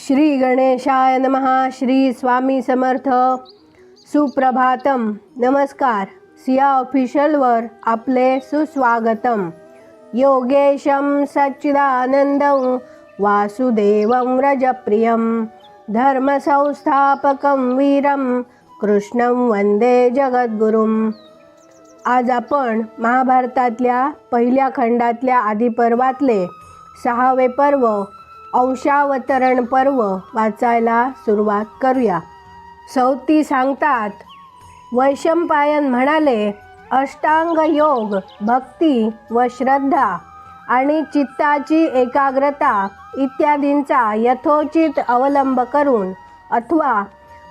श्री गणेशाय नमः. श्री स्वामी समर्थ. सुप्रभातम. नमस्कार. सिया ऑफिशियलवर आपले सुस्वागतम. योगेशं सच्चिदानंदं वासुदेवं व्रजप्रियं धर्मसंस्थापकं वीरं कृष्णं वंदे जगद्गुरुं. आज आपण महाभारतातल्या पहिल्या खंडातल्या आदिपर्वातले 6वे पर्व अंशावतरण पर्व वाचायला सुरुवात करूया. सौती सांगतात, वैशंपायन म्हणाले, अष्टांग योग, भक्ती व श्रद्धा आणि चित्ताची एकाग्रता इत्यादींचा यथोचित अवलंब करून अथवा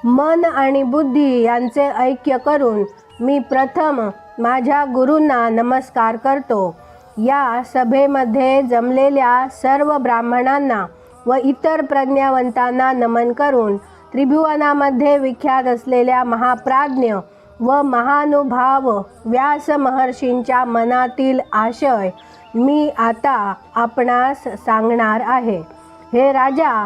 मन आणि बुद्धी यांचे ऐक्य करून मी प्रथम माझ्या गुरूंना नमस्कार करतो. या सभेमध्ये जमलेल्या सर्व ब्राह्मणांना व इतर प्रज्ञावंतांना नमन करून त्रिभुवनामध्ये विख्यात असलेल्या महाप्राज्ञ व महानुभाव व्यास महर्षींच्या मनातील आशय मी आता आपणास सांगणार आहे. हे राजा,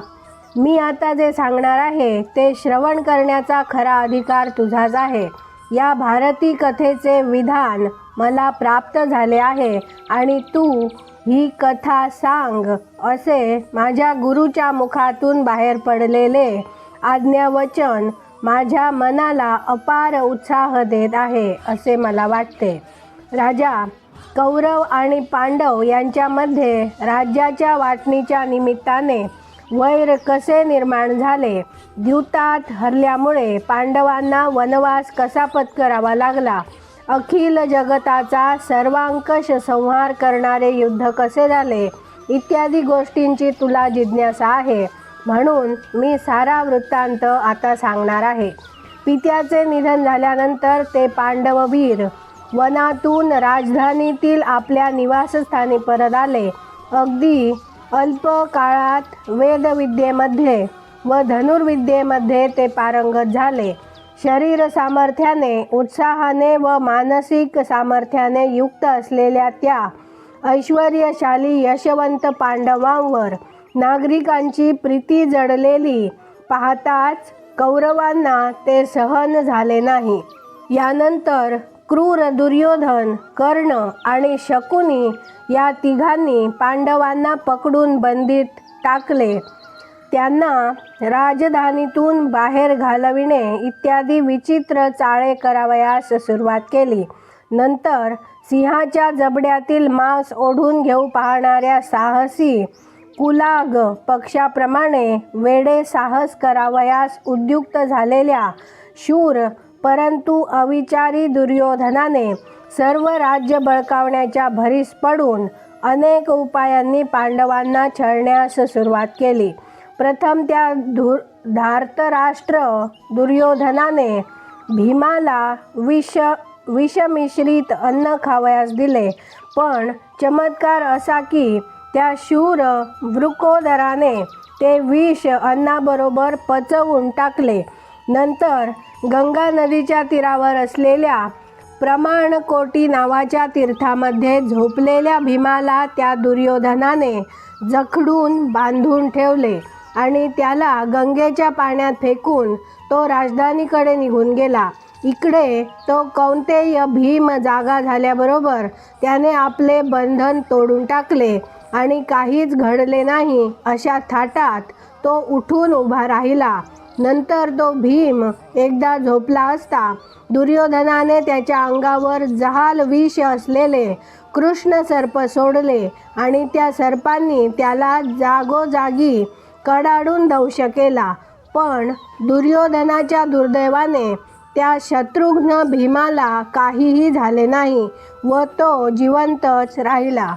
मी आता जे सांगणार आहे ते श्रवण करण्याचा खरा अधिकार तुझाच आहे. या भारती कथेचे विधान मला प्राप्त झाले आहे आणि तू ही कथा सांग असे माझ्या गुरुच्या मुखातून बाहेर पडलेले आज्ञावचन माझ्या मनाला अपार उत्साह देत आहे असे मला वाटते. राजा, कौरव आणि पांडव यांच्यामध्ये राज्याच्या वाटणीच्या निमित्ताने वैर कसे निर्माण झाले, द्यूतात हरल्यामुळे पांडवांना वनवास कसा पत्करावा लागला, अखिल जगताचा सर्वांकष संहार करणारे युद्ध कसे झाले इत्यादी गोष्टींची तुला जिज्ञासा आहे, म्हणून मी सारा वृत्तांत आता सांगणार आहे. पित्याचे निधन झाल्यानंतर ते पांडववीर वनातून राजधानीतील आपल्या निवासस्थानी परत आले. अगदी अल्प काळात वेदविद्येमध्ये व धनुर्विद्येमध्ये ते पारंगत झाले. शरीर सामर्थ्याने, उत्साहाने व मानसिक सामर्थ्याने युक्त असलेल्या त्या ऐश्वर्यशाली यशवंत पांडवांवर नागरिकांची प्रीती जडलेली पाहताच कौरवांना ते सहन झाले नाही. यानंतर क्रूर दुर्योधन, कर्ण आणि शकुनी या तिघांनी पांडवांना पकडून बंदीत टाकले. त्यांना राजधानीतून बाहेर घालविणे इत्यादी विचित्र चाळे करावयास सुरुवात केली. नंतर सिंहाच्या जबड्यातील मांस ओढून घेऊ पाहणाऱ्या साहसी कुलाग पक्षाप्रमाणे वेडे साहस करावयास उद्युक्त झालेल्या शूर परंतु अविचारी दुर्योधनाने सर्व राज्य बळकावण्याच्या भरीस पडून अनेक उपायांनी पांडवांना छळण्यास सुरुवात केली. प्रथम त्या धार्तराष्ट्र दुर्योधनाने भीमाला विषमिश्रित अन्न खावयास दिले, पण चमत्कार असा की त्या शूर वृकोदराने ते विष अन्नाबरोबर पचवून टाकले. नंतर गंगा नदीच्या तीरावर असलेल्या प्रमाणकोटी नावाच्या तीर्थामध्ये झोपलेल्या भीमाला त्या दुर्योधनाने जखडून बांधून ठेवले आणि त्याला गंगेच्या पाण्यात फेकून तो राजधानीकडे निघून गेला. इकडे तो कौंतेय भीम जागा झाल्याबरोबर त्याने आपले बंधन तोडून टाकले आणि काहीच घडले नाही अशा थाटात तो उठून उभा राहिला. नंतर तो भीम एकदा झोपला असता दुर्योधनाने त्याच्या अंगावर जहाल विष असलेले कृष्ण सर्प सोडले आणि त्या सर्पांनी त्याला जागोजागी कडाडून दंश केला. पण दुर्योधनाच्या दुर्दैवाने त्या शत्रुघ्न भीमाला काहीही झाले नाही व तो जिवंतच राहिला.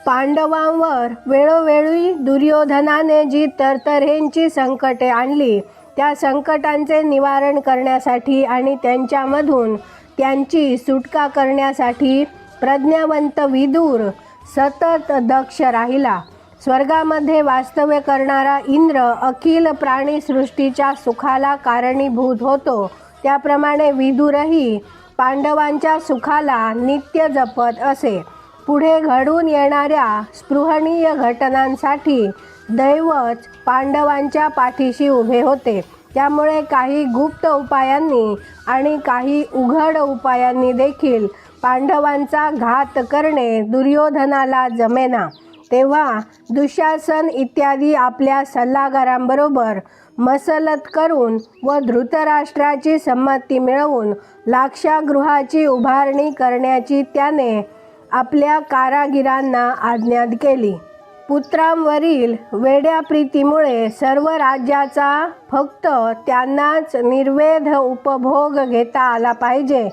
पांडवांवर वेळोवेळी दुर्योधनाने जी तरतऱ्हेंची संकटे आणली त्या संकटांचे निवारण करण्यासाठी आणि त्यांच्यामधून त्यांची सुटका करण्यासाठी प्रज्ञावंत विदुर सतत दक्ष राहिला. स्वर्गामध्ये वास्तव्य करणारा इंद्र अखिल प्राणीसृष्टीच्या सुखाला कारणीभूत होतो, त्याप्रमाणे विदुरही पांडवांच्या सुखाला नित्य जपत असे. पुढे घडून येणाऱ्या स्पृहणीय घटनांसाठी दैवच पांडवांच्या पाठीशी उभे होते. त्यामुळे काही गुप्त उपायांनी आणि काही उघड उपायांनी देखील पांडवांचा घात करणे दुर्योधनाला जमेना. तेव्हा दुःशासन इत्यादी आपल्या सल्लागारांबरोबर मसलत करून व धृतराष्ट्राची संमती मिळवून लाक्षागृहाची उभारणी करण्याची त्याने आपल्या कारागिरांना आज्ञा केली. पुत्रांवरील वेड्या प्रीतीमुळे सर्व राज्याचा फक्त त्यांनाच निर्वेध उपभोग घेता आला पाहिजे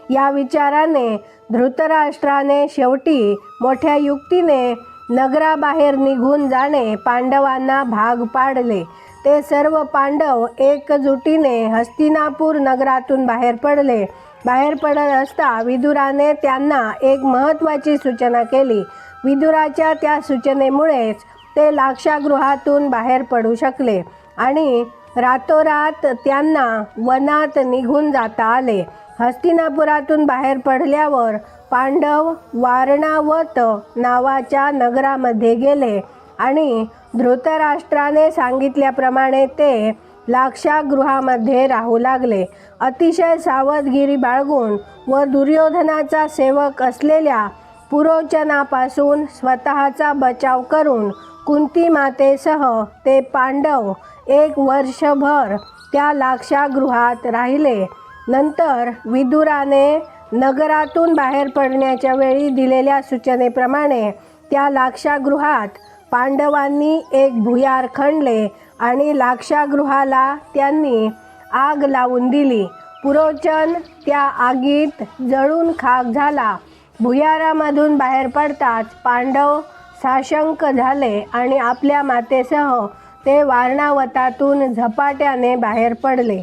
या विचाराने धृतराष्ट्राने शेवटी मोठ्या युक्तीने नगराबाहेर निघून जाणे पांडवांना भाग पाडले. ते सर्व पांडव एकजुटीने हस्तिनापूर नगरातून बाहेर पडले. बाहेर पडत असता विदुराने त्यांना एक महत्त्वाची सूचना केली. विदुराच्या त्या सूचनेमुळेच ते लाक्षागृहातून बाहेर पडू शकले आणि रातोरात त्यांना वनात निघून जाता आले. हस्तिनापुरातून बाहेर पडल्यावर पांडव वारणावत नावाच्या नगरामध्ये गेले आणि धृतराष्ट्राने सांगितल्याप्रमाणे ते लाक्षागृहामध्ये राहू लागले. अतिशय सावधगिरी बाळगून व दुर्योधनाचा सेवक असलेल्या पुरोचनापासून स्वतःचा बचाव करून कुंती मातेसह ते पांडव 1 वर्षभर त्या लाक्षागृहात राहिले. नंतर विदुराने नगरातून बाहेर पडण्याच्या वेळी दिलेल्या सूचनेप्रमाणे त्या लाक्षागृहात पांडवांनी एक भुयार खणले आणि लाक्षागृहाला त्यांनी आग लावून दिली. पुरोचन त्या आगीत जळून खाक झाला. भुयारामधून बाहेर पडताच पांडव साशंक झाले आणि आपल्या मातेसह ते वारणावतातून झपाट्याने बाहेर पडले.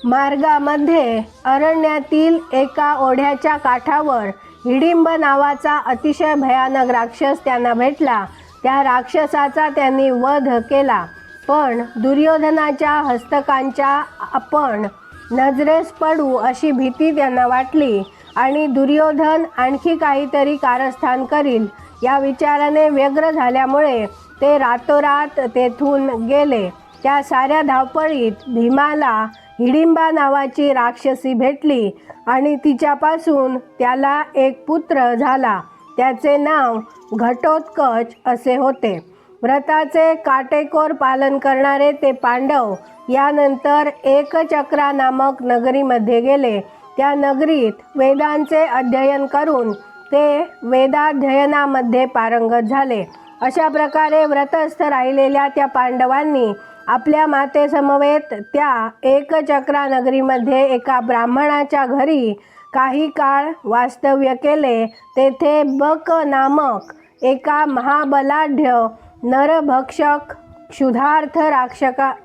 मार्गामध्ये अरण्यातील एका ओढ्याच्या काठावर हिडिंब नावाचा अतिशय भयानक राक्षस त्यांना भेटला. त्या राक्षसाचा त्यांनी वध केला. पण दुर्योधनाच्या हस्तकांच्या आपण नजरेस पडू अशी भीती त्यांना वाटली आणि दुर्योधन आणखी काहीतरी कारस्थान करील या विचाराने व्यग्र झाल्यामुळे ते रातोरात तेथून गेले. त्या साऱ्या धावपळीत भीमाला हिडिंबा नावाची राक्षसी भेटली आणि तिच्यापासून त्याला एक पुत्र झाला. त्याचे नाव घटोत्कच असे होते. व्रताचे काटेकोर पालन करणारे ते पांडव यानंतर एकचक्रा नामक नगरीमध्ये गेले. त्या नगरीत वेदांचे अध्ययन करून ते वेदाध्ययनामध्ये पारंगत झाले. अशा प्रकारे व्रतस्थ राहिलेल्या त्या पांडवांनी आपल्या मातेसमवेत त्या एकचक्रा नगरीमध्ये एका ब्राह्मणाच्या घरी काही काळ वास्तव्य केले. तेथे बक नामक एका महाबलाढ्य नरभक्षक क्षुधार्थ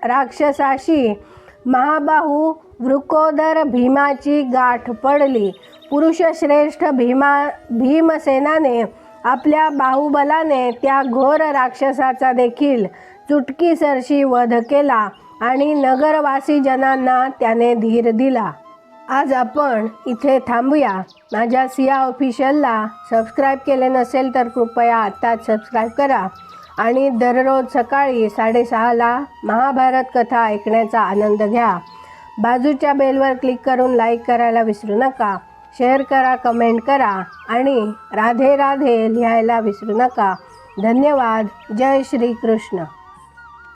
राक्षसाशी महाबाहू वृकोदर भीमाची गाठ पडली. पुरुषश्रेष्ठ भीमसेनाने आपल्या बाहुबलाने त्या घोर राक्षसाचा देखील चुटकीसरशी वध केला आणि नगरवासी जनांना त्याने धीर दिला. आज आपण इथे थांबूया. माझ्या सिया ऑफिशियलला सबस्क्राईब केले नसेल तर कृपया आत्ताच सबस्क्राईब करा आणि दररोज सकाळी 6:30ला महाभारत कथा ऐकण्याचा आनंद घ्या. बाजूच्या बेलवर क्लिक करून लाईक करायला विसरू नका. शेअर करा, कमेंट करा आणि राधे राधे लिहायला विसरू नका. धन्यवाद. जय श्री कृष्ण.